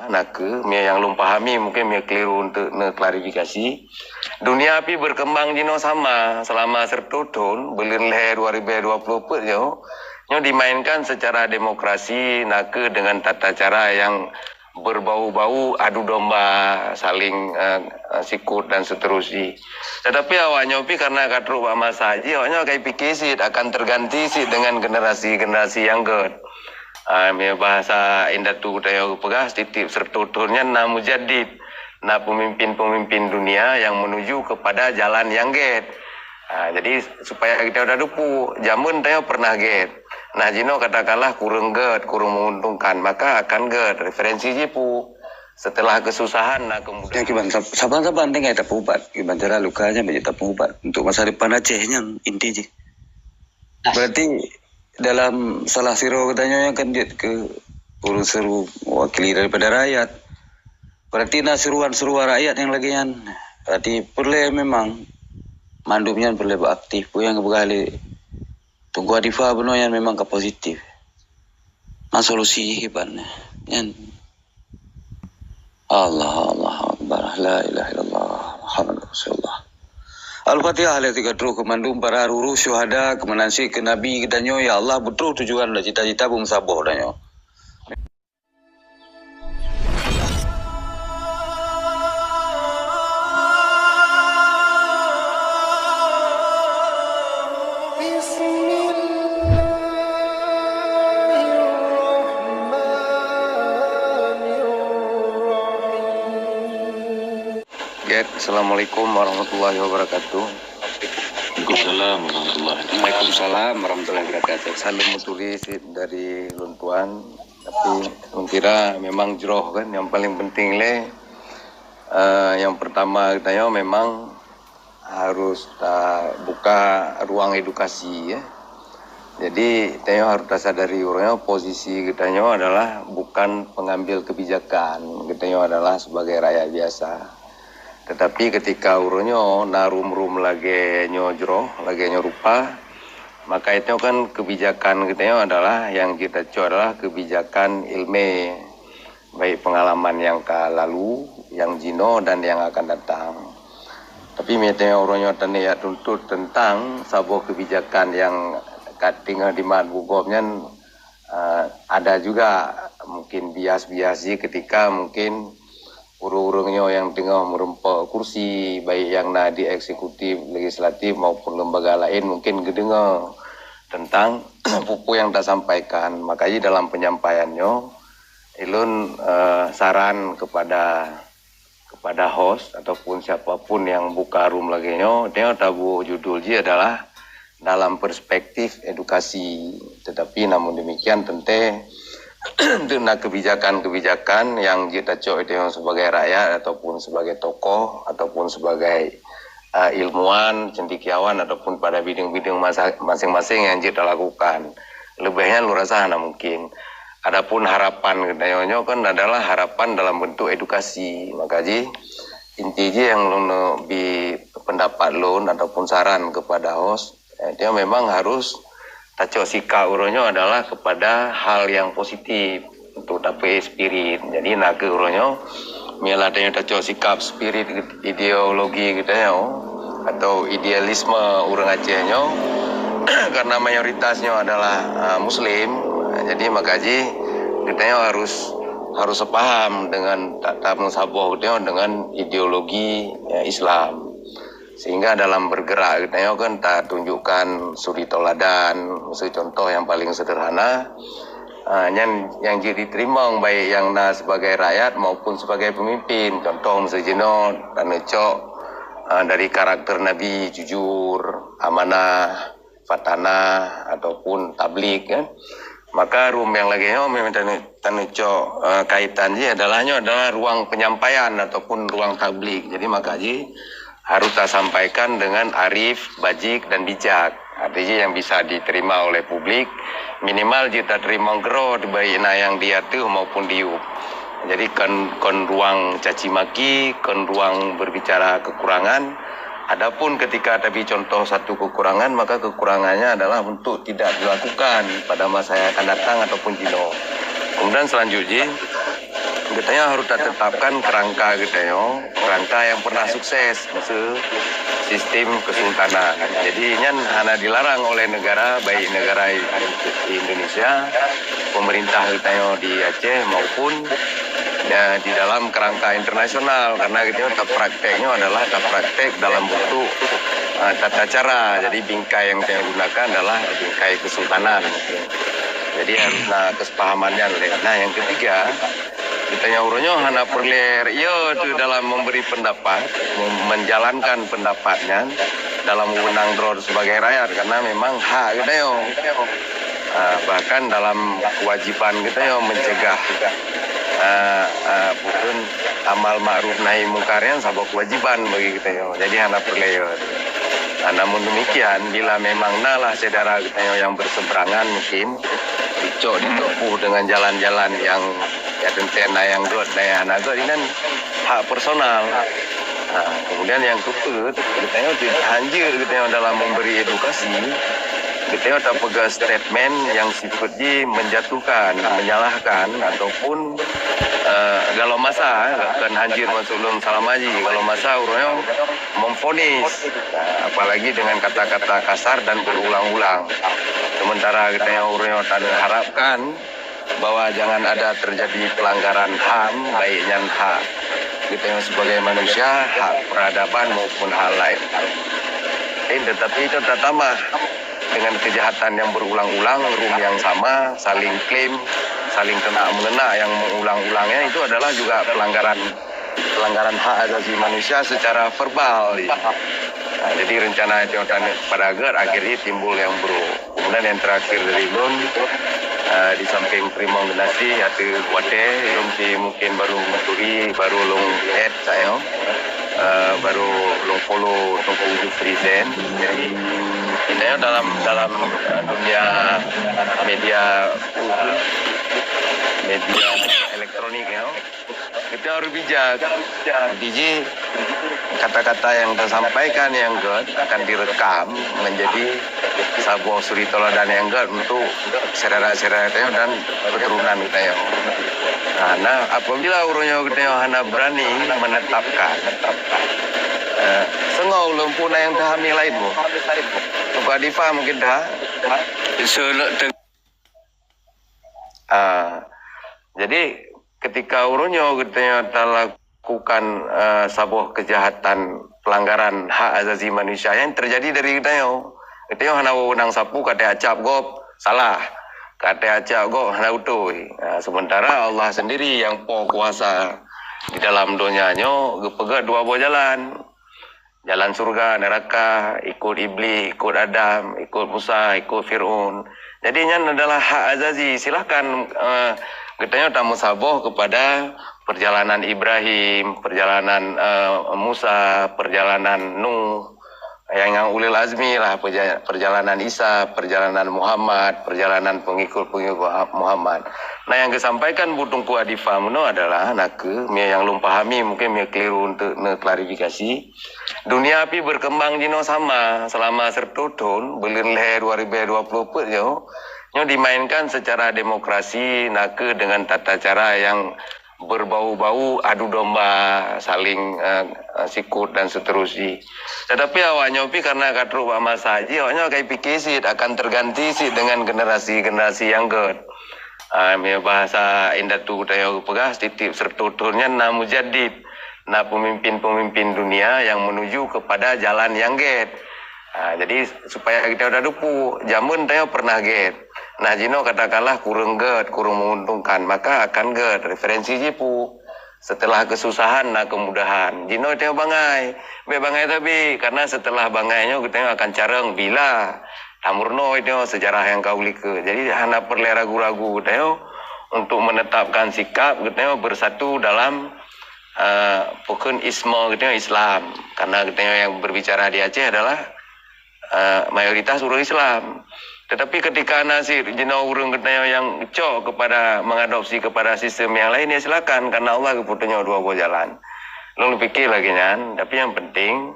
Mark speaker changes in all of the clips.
Speaker 1: nak yang lum pahami mungkin keliru untuk klarifikasi. Dunia api berkembang jino sama selama sertutun belin leher 2020 nyo dimainkan secara demokrasi nak dengan tata cara yang berbau-bau adu domba, saling sikut dan seterusnya. Tetapi awaknya karena katru Pak Mas Haji, awaknya kayak pikir sih akan terganti sih dengan generasi-generasi yang ged. Bahasa indah tu tayo pegas titip sertuturnya na mujadid, na pemimpin-pemimpin dunia yang menuju kepada jalan yang ged. Jadi supaya kita udah dupu, jamun tayo pernah ged. Nah jino katakanlah kurang ged, kurang menguntungkan, maka akan ged. Referensi jipu. Setelah kesusahan, nah kemudian
Speaker 2: saban-saban tinggal tak ubat, gimana cara lukanya menjadi tak ubat untuk masa depan Acehnya inti je. Berarti dalam salah siro katanya kan dia ke urus seru wakili daripada rakyat. Berarti seruan-seruan rakyat yang lagi yang berarti perlu memang mandumnya perlu aktif pun yang berkali tunggu adifa benar yang memang ke positif. Nah solusi hebatnya yang Allah Akbar, la ilaha illallah, Muhammad Rasulullah. Al-Fatihah ayat 3 kemandung para ruru syuhada kemenansi ke Nabi danyo ya Allah betul tujuan dan cita-cita bung saboh danyo.
Speaker 1: Assalamualaikum warahmatullahi wabarakatuh.
Speaker 2: Waalaikumsalam warahmatullahi wabarakatuh.
Speaker 1: Salam muturi dari Luntuan. Tapi kira memang jroh kan yang paling penting yang pertama katanya memang harus buka ruang edukasi ya. Jadi kita harus sadari orangnya posisi katanya adalah bukan pengambil kebijakan, katanya adalah sebagai rakyat biasa. Tetapi ketika urunyo narum-rum lagi nyojro, lagi nyorupa, maka itu kan kebijakan kita adalah yang kita coba adalah kebijakan ilmu, baik pengalaman yang lalu, yang jino dan yang akan datang. Tapi mitanya urunyo tani ya tuntut tentang sebuah kebijakan yang tinggal di madbugomnya ada juga mungkin bias-biasi ketika mungkin urung-urungnya yang tengah merempok kursi baik yang di eksekutif, legislatif maupun lembaga lain mungkin kedengar tentang pupu yang tak sampaikan. Makanya dalam penyampaiannya ilun saran kepada host ataupun siapapun yang buka room lagi dia tabu judulnya adalah dalam perspektif edukasi. Tetapi namun demikian tentu dengan kebijakan-kebijakan yang kita coba itu sebagai rakyat ataupun sebagai tokoh ataupun sebagai ilmuwan, cendekiawan ataupun pada bidang-bidang masing-masing yang kita lakukan. Lebihnya lu rasa mungkin. Adapun harapan katanya kan adalah harapan dalam bentuk edukasi. Maka intinya yang lu di pendapat lu ataupun saran kepada host, dia memang harus taco sika uronyo adalah kepada hal yang positif untuk dapat spirit. Jadi nak uronyo mialatnya taco sikap spirit ideologi gitu ya atau idealisme orang Acehnya karena mayoritasnya adalah muslim. Jadi makaji kita harus sepaham dengan tata musaboh dengan ideologi Islam. Sehingga dalam bergerak kita kan tak tunjukkan suri toladan, contoh yang paling sederhana yang jadi terima baik yang sebagai rakyat maupun sebagai pemimpin. Contoh sejino dan cok dari karakter Nabi jujur, amanah, fatanah ataupun tablik kan. Maka room yang lagi memang cok kaitannya adalah ruang penyampaian ataupun ruang tablik. Jadi makanya harus kita sampaikan dengan arif, bajik, dan bijak. Artinya yang bisa diterima oleh publik, minimal kita terima gero baik yang diatuh maupun diup. Jadi kon ruang caci maki, kon ruang berbicara kekurangan. Adapun ketika tapi contoh satu kekurangan, maka kekurangannya adalah untuk tidak dilakukan pada masa yang akan datang ataupun jino. Kemudian selanjutnya katanya harus tetapkan kerangka katanya, kerangka yang pernah sukses maksud sistem kesultanan. Jadi hanya dilarang oleh negara, baik negara di Indonesia, pemerintah katanya di Aceh maupun di dalam kerangka internasional, karena gitu prakteknya adalah praktek dalam bentuk tata cara. Jadi bingkai yang saya gunakan adalah bingkai kesultanan. Jadi haruslah kesepahamannya. Nah yang ketiga, kita urunyo hana perler itu dalam memberi pendapat, menjalankan pendapatnya dalam wewenang drone sebagai rakyat, karena memang hak kita yo. Bahkan dalam kewajiban kita yo mencegah bukan amal ma'ruf nahi mungkarnya sebuah kewajiban bagi kita yo. Jadi hana perler. Namun demikian, bila memang nalah saudara kita yang berseberangan mungkin ditopuh dengan jalan-jalan yang ya tentena yang god daya anak god ini kan hak personal. Kemudian yang kedua, kita hancur kita dalam memberi edukasi, kita tak pegang statement yang sifatnya menjatuhkan, menyalahkan ataupun kalau masa akan hancur masuk dalam salam haji, kalau masa urutnya memfonis, apalagi dengan kata-kata kasar dan berulang-ulang. Sementara kita yang urutnya harapkan bahwa jangan ada terjadi pelanggaran HAM, baiknya hak kita yang sebagai manusia, hak peradaban maupun hal lain. Tetapi itu tak tambah dengan kejahatan yang berulang-ulang, room yang sama, saling klaim, saling kena-mengena yang mengulang-ulangnya itu adalah juga pelanggaran hak asasi manusia secara verbal. Jadi rencana itu pada agar akhirnya timbul yang buruk. Kemudian yang terakhir dari Lun, di samping primong generasi atau wate yang mungkin baru maturi, baru long head saya, baru long follow toko ujuk present. Jadi ini dalam dunia media elektronik ya, kita harus bijak. Biji kata-kata yang tersampaikan yang good akan direkam menjadi sebuah suri toladan yang good untuk saudara-saudara kita dan keturunan kita ya. Nah, apabila urunyo kita hanya berani menetapkan sengau lempuna yang terhamil lainmu, suka difaham mungkin dah. Jadi ketika urunyo kita lakukan sebuah kejahatan pelanggaran hak asasi manusia yang terjadi dari kita hana wenang sapu kata acap gop salah, kata acap gop hana utui. Sementara Allah sendiri yang kuasa di dalam dunianya pegat dua buah jalan surga, neraka, ikut iblis, ikut Adam, ikut Musa, ikut Fir'aun. Jadi ini adalah hak azazi. Silahkan katanya tamu saboh kepada perjalanan Ibrahim, perjalanan Musa, perjalanan Nuh, yang ulil azmi lah, perjalanan Isa, perjalanan Muhammad, perjalanan pengikut-pengikut Muhammad. Nah yang disampaikan Budungku Adifa Muno adalah yang belum pahami mungkin keliru untuk klarifikasi. Dunia api berkembang jino sama selama sertutun belin leher 2020 pun yo dimainkan secara demokrasi dengan tata cara yang berbau-bau adu domba, saling sikut dan seterusnya. Tetapi awaknya karena katru Pak Mas Haji, awaknya kayak pikir sih akan terganti sih dengan generasi-generasi yang good. Bahasa indah tu tayo pegas titip sertuturnya namu jadid, nah pemimpin-pemimpin dunia yang menuju kepada jalan yang get. Jadi supaya kita udah dupu, jamun tayo pernah get. Nah jino katakanlah kurang get, kurang menguntungkan, maka akan get. Referensi jipu. Setelah kesusahan, kemudahan. Jino tayo bangai. Bangai tapi karena setelah bangainya kita akan careng bila tamurno itu sejarah yang kau like. Jadi hanya perlu ragu-ragu tayo untuk menetapkan sikap kita bersatu dalam pokok ismo gitu Islam. Karena kita yang berbicara di Aceh adalah mayoritas urang Islam. Tetapi ketika nasir jenau urang kita yang cok kepada mengadopsi kepada sistem yang lain ya silakan, karena Allah keputusannya dua buah jalan. Lalu pikir lagi nyan, tapi yang penting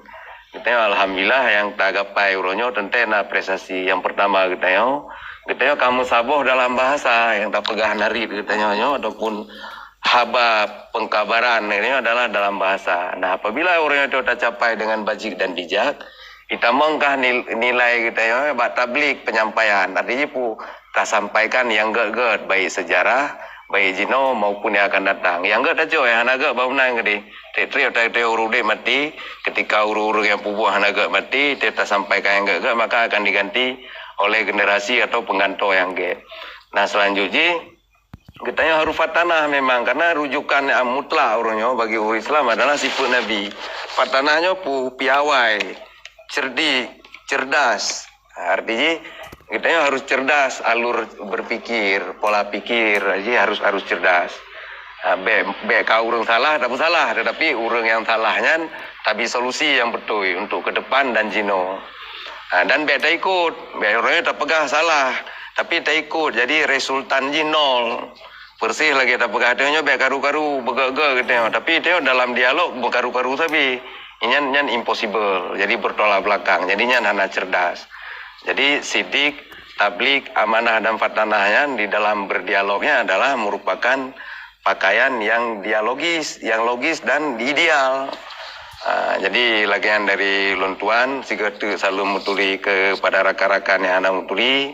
Speaker 1: kita alhamdulillah yang tak gapai uronyo tentena prestasi. Yang pertama kita kamu saboh dalam bahasa yang tak pegah narik kita ataupun haba pengkabaran ini adalah dalam bahasa. Nah, apabila orang itu tercapai dengan bajik dan bijak, kita mengkah nilai kita ya, tablik penyampaian. Artinya kita sampaikan yang gak baik sejarah, baik jino maupun yang akan datang. Yang gak tajo ya hanaga bangunan gede. Trio urude mati, ketika uru-uru yang pubuh hanaga mati, kita sampaikan yang gak maka akan diganti oleh generasi atau pengganto yang gak. Nah, selanjutnya kita harus fatanah memang karena rujukan yang mutlak orangnya bagi orang Islam adalah sifat Nabi. Fatanahnya piawai, cerdik, cerdas. Artinya kita harus cerdas, alur berpikir, pola pikir, jadi harus cerdas. Kau orang salah, tak salah, tetapi orang yang salahnya tapi solusi yang betul untuk ke depan dan jino. Dan tak ikut, orangnya tak pegah salah, tapi tak ikut, jadi resultan nol. Bersih lagi tak pegadanya baik karu-karu begak-gak gitu ya. Tapi dia dalam dialog berkaru-karu tapi ini impossible. Jadi bertolak belakang. Jadinya anak cerdas. Jadi sidik, tablik, amanah dan fatanahnya di dalam berdialognya adalah merupakan pakaian yang dialogis, yang logis dan ideal. Jadi lagian dari luntuan sigatu selalu mutuli kepada rakan-rakan yang anak mutuli.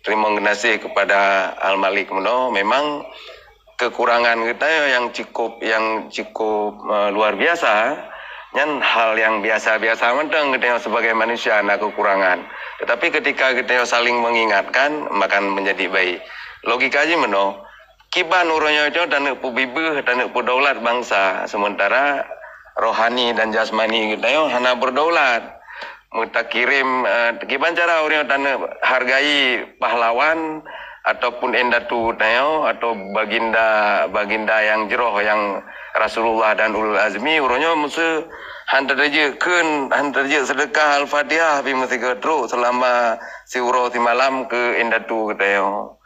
Speaker 1: Terima kasih kepada Al Malik Meno. Memang kekurangan kita yang cukup luar biasa, yang hal yang biasa-biasa menteng kita sebagai manusia ada kekurangan. Tetapi ketika kita saling mengingatkan, maka menjadi baik. Logika aja Meno. Kiban urangnya itu dan pubibeh dan pudaulat bangsa, sementara rohani dan jasmani kita hana berdaulat. Kita kirim kiban cara orang dan hargai pahlawan ataupun endatu tayo atau baginda yang jeroh yang Rasulullah dan Ulul Azmi urangnya mesti hantar je sedekah Al-Fatihah bi mesti ketru selama siuro si malam ke endatu tayo.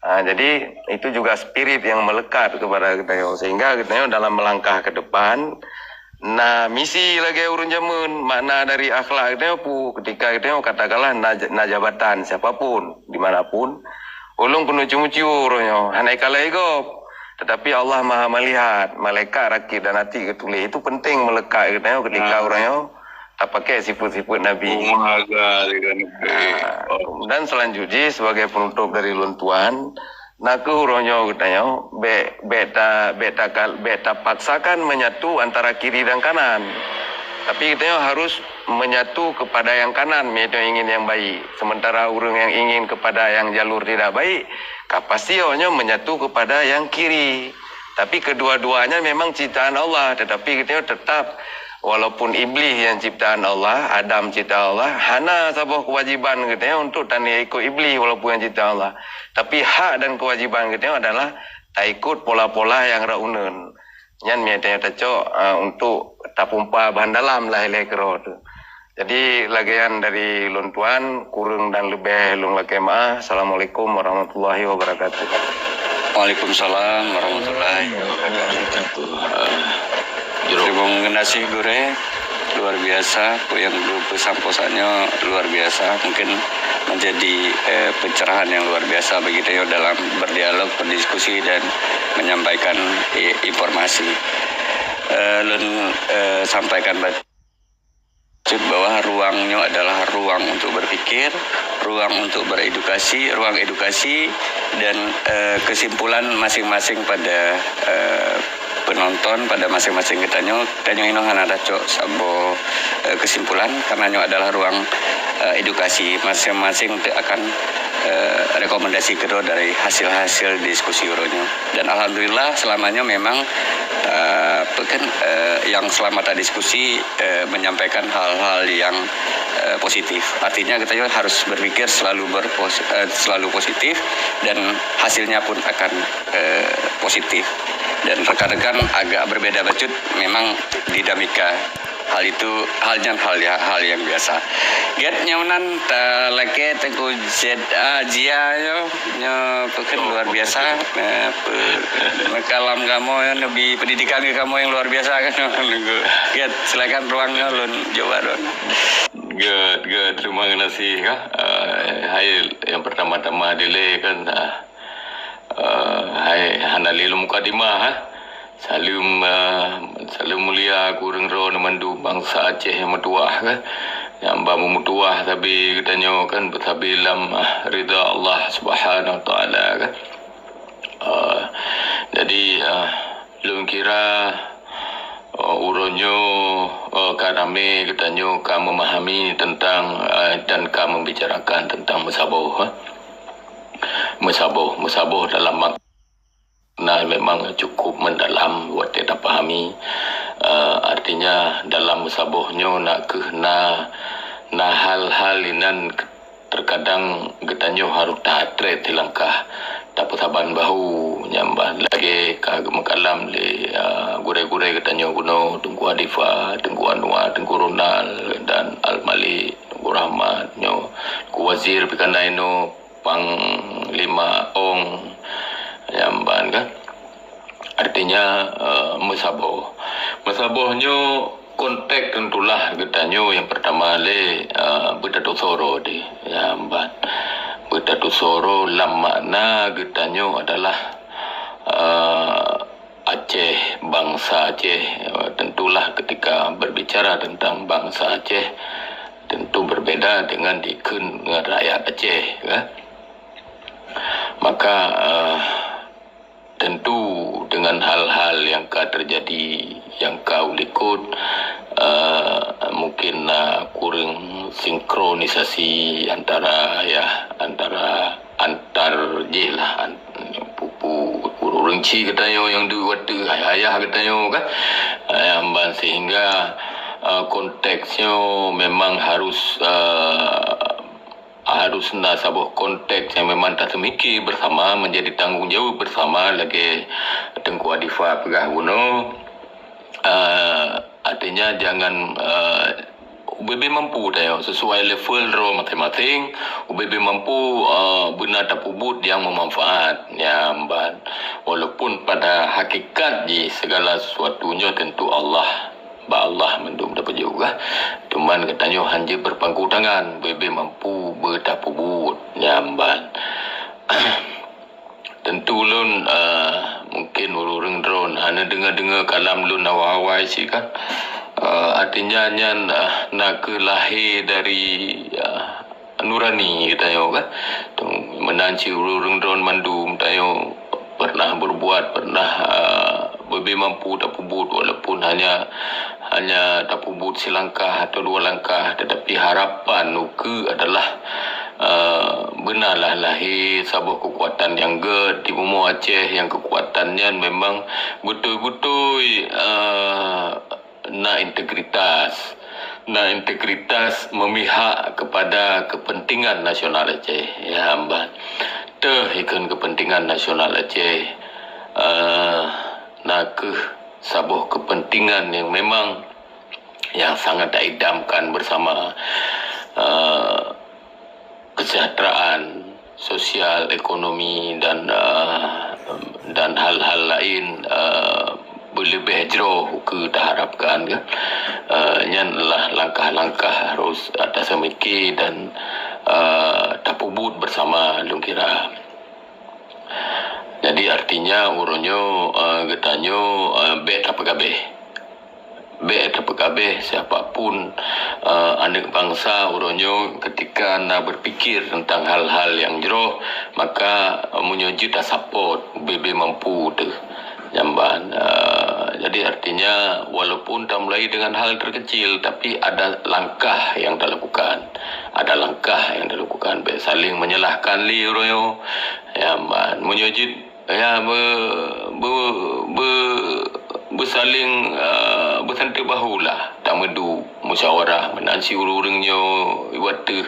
Speaker 1: Jadi itu juga spirit yang melekat kepada kita sehingga kita dalam melangkah ke depan. Nah, misi lagi urun jamun, makna dari akhlak itu ketika itu katakanlah najabatan siapapun dimanapun, ulung penuh cumuci urunnya, hanai kalai go. Tetapi Allah Maha melihat, malaikat rakit dan hati ketulih itu penting melekat gitu ketika orangnya tak pakai sifat-sifat Nabi. Dan selanjutnya sebagai penutup dari luntuan, nak urangnya katanya beta paksakan menyatu antara kiri dan kanan. Tapi kita harus menyatu kepada yang kanan, mereka ingin yang baik. Sementara orang yang ingin kepada yang jalur tidak baik, kapasionya menyatu kepada yang kiri. Tapi kedua-duanya memang ciptaan Allah, tetapi kita tetap walaupun iblis yang ciptaan Allah, Adam ciptaan Allah, hana sebuah kewajiban kita untuk tanya ikut iblis walaupun yang ciptaan Allah. Tapi hak dan kewajiban kita adalah tak ikut pola-pola yang raunan. Yang miatnya tacok untuk tapumpa bahan dalam lah elekro tu. Jadi lagian dari luntuan kurang dan lebih lung lakema. Assalamualaikum warahmatullahi wabarakatuh.
Speaker 2: Waalaikumsalam warahmatullahi wabarakatuh. Terima kasih Gure, luar biasa. Yang pesan-pesannya luar biasa. Mungkin menjadi pencerahan yang luar biasa bagi Teo dalam berdialog, berdiskusi dan menyampaikan informasi. Sampaikan bahwa ruangnya adalah ruang untuk berpikir, ruang untuk beredukasi, ruang edukasi dan kesimpulan masing-masing pada penonton pada masing-masing kitanya ini hana cok sabo kesimpulan karena ini adalah ruang edukasi masing-masing akan rekomendasi kedua dari hasil-hasil diskusi uronya dan alhamdulillah selamanya memang yang selama tadi diskusi menyampaikan hal-hal yang positif. Artinya kita juga harus berpikir selalu positif dan hasilnya pun akan positif. Dan rekan-rekan agak berbeda bacut memang dinamika hal itu hal yang biasa. Get nyaunan leke teku jia yo pekan luar biasa. Kalam kamu yang lebih pendidikan kamu yang luar biasa kan. Get silakan ruangnya lun Jawa don.
Speaker 1: Good. Terima kasih ya. Hai yang pertama-tama delay kan hai hanalilum mukadimah
Speaker 3: Salam mulia kurang ro mandu bangsa Aceh yang metuah kan. Yang bamu metuah tapi katanya kan betabi lam ridha Allah Subhanahu wa taala kan. Jadi belum kira uronyo karame katanya kamu memahami tentang dan kamu membicarakan tentang musaboh. Musaboh dalam makna memang cukup mendalam buat kita pahami. Artinya dalam musabohnya na hal-hal inan terkadang getanyo harus tahatre tilangkah dapat saban bahu nyambah lagi kagak mekalam le gure-gure getanyo kuno tunggu Adifa, tunggu Anwar, tunggu Ronald dan Al-Malik, tunggu Rahmat nyo ku wazir pikanai no Panglima Ong nyamban kan. Artinya musabohnya konteks tentulah getanyo yang pertama le Betatuk Soro di nyamban. Betatuk Soro lam makna getanyo adalah Aceh, bangsa Aceh. Tentulah ketika berbicara tentang bangsa Aceh tentu berbeda dengan dikun rakyat Aceh kan? Maka tentu dengan hal-hal yang terjadi yang kau likut mungkin kurang sinkronisasi antara antar jelah pupu urungci katanya yang dua ayah katanya kan sehingga konteksnya memang harus sebuah konteks yang memang tak semikir bersama menjadi tanggung jawab bersama lagi Tengku Adifa Pegah Guno. Artinya jangan UBB mampu tayo sesuai level ro masing-masing. UBB mampu benar tapubut yang memanfaat nyamban. Walaupun pada hakikat di segala sesuatunya tentu Allah mendum dapat juga. Cuman katanya hanya berpangku tangan BB mampu bertapubut nyamban. Tentu lun mungkin urung drone hanya dengar kalam lun awal sih kan. Artinya nyan nak lahir dari nurani tayo kan. Menanci urung drone mandum tayo pernah berbuat, pernah BB mampu tapubut walaupun hanya tapubut selangkah atau dua langkah, tetapi harapan nuke adalah benarlah lahir sebuah kekuatan yang gede di bumi Aceh yang kekuatannya memang betul-betul integritas memihak kepada kepentingan nasional Aceh ya hamba ikan kepentingan nasional Aceh sebuah kepentingan yang memang yang sangat diidamkan bersama kesejahteraan sosial, ekonomi dan hal-hal lain berlebih jauh ke diharapkan kan. Inilah langkah-langkah harus atas semiki dan tapubut bersama lungkira. Jadi artinya urunyo getanyo PKB siapapun anak bangsa urunyo ketika nak berfikir tentang hal-hal yang jero maka menyujud support BB mampu tu jamban. Jadi artinya walaupun tak mulai dengan hal terkecil tapi ada langkah yang dilakukan, saling menyalahkan li urunyo jamban menyujud ya bersaling bersantai bahulah tak medu musyawarah menansi urung-urungnya waktu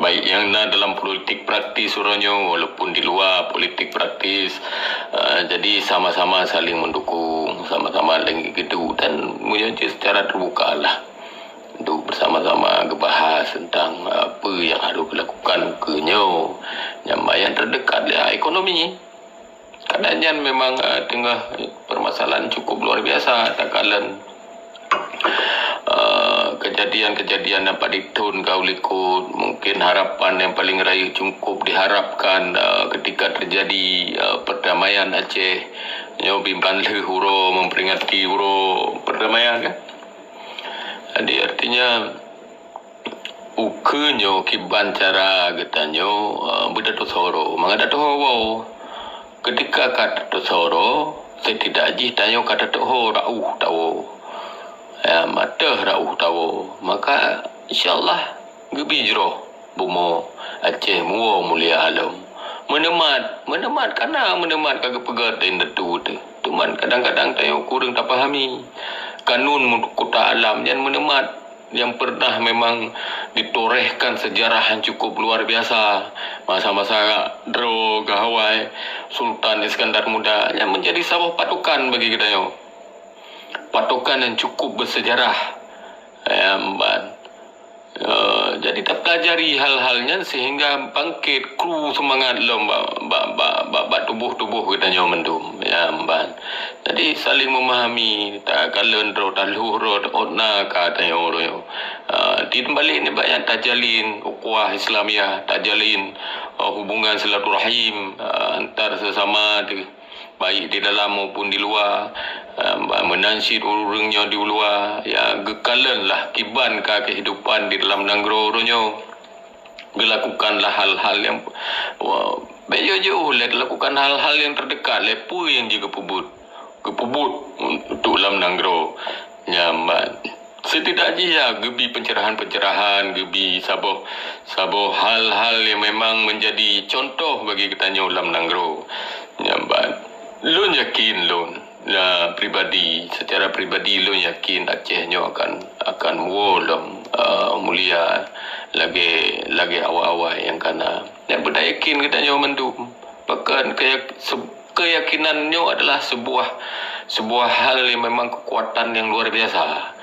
Speaker 3: baik yang dalam politik praktis urungnya walaupun di luar politik praktis. Jadi sama-sama saling mendukung, sama-sama lagi gitu dan menjadi secara terbuka lah untuk bersama-sama membahas tentang apa yang harus dilakukan kenyo yang terdekat ya ekonomi. Kadangnya memang tengah permasalahan cukup luar biasa takalan kejadian-kejadian yang pada tahun kau likut mungkin harapan yang paling raya cukup diharapkan ketika terjadi perdamaian Aceh nyo bimpan le huro memperingati huro perdamaian kan. Jadi artinya ukenyo kiban cara getanyo bedato soro mangadato hawo ketika kata soro setidak ji tanyo kata ho rauh tawo ya mata rauh tawo maka insyaallah gebijro bumo Aceh muo mulia alam menemat karena menemat kagak pegat indatu tu cuman kadang-kadang tayo kurang tak pahami kanun kota alam yang menemat yang pernah memang ditorehkan sejarah yang cukup luar biasa masa-masa Dro Gahawai Sultan Iskandar Muda yang menjadi sebuah patokan bagi kita yo patokan yang cukup bersejarah jadi tak pelajari hal-halnya sehingga bangkit kru semangat lom bak tubuh-tubuh kita nyo mendum ya ban jadi saling memahami tak kalen ro taluh odna ka tayo ro di balik ni banyak tajalin ukhuwah Islamiyah tajalin hubungan silaturahim antar sesama baik di dalam maupun di luar menansid urungnya di luar ya gekalan lah kiban ka kehidupan di dalam nanggro ronyo gelakukanlah hal-hal yang bejo-jo lakukan hal-hal yang terdekat lepu yang juga kepubut untuk dalam nanggro nyaman setidaknya ya gebi pencerahan gebi sabo hal-hal yang memang menjadi contoh bagi kita dalam nanggro nyaman Lun yakin lun secara pribadi lun yakin Aceh nyo akan wolong mulia lagi awal-awal yang kana dan berdayakin kita nyo mendum bahkan keyakinan nyo adalah sebuah hal yang memang kekuatan yang luar biasa.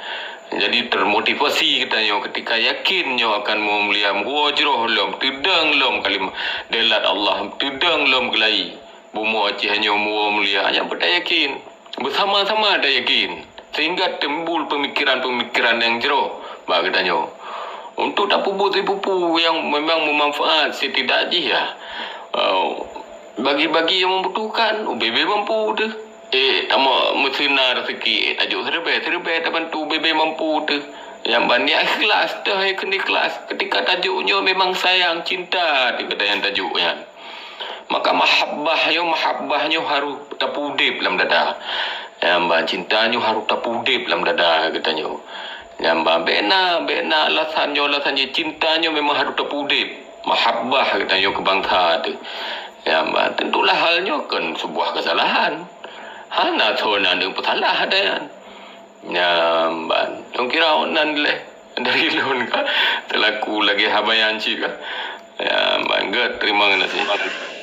Speaker 3: Jadi termotivasi kita nyo ketika yakin nyo akan mulia wajroh lom tidang lom kalim delat Allah tidang lom gelai bumu Aceh nyo mulia hanya berdayakin bersama-sama ada yakin sehingga timbul pemikiran-pemikiran yang jero bagi kita nyo untuk tak pupu yang memang bermanfaat setidaknya ya bagi-bagi yang membutuhkan UBB mampu tu tama mesina rezeki tajuk serbe tak bantu UBB mampu tu yang banyak ikhlas dah ikhlas ketika tajuknya memang sayang cinta di kedai tajuknya maka mahabbahnya harus tapudip dalam dada yang cintanya harus tapudip dalam dada katanya yang bena alasannya cintanya memang harus tapudip mahabbah katanya ke bangsa tu yang tentulah halnya kan sebuah kesalahan hana thona dengan pesalah ada yang kira onan le dari lun ka telaku lagi habayan cik ka ya bangga terima kasih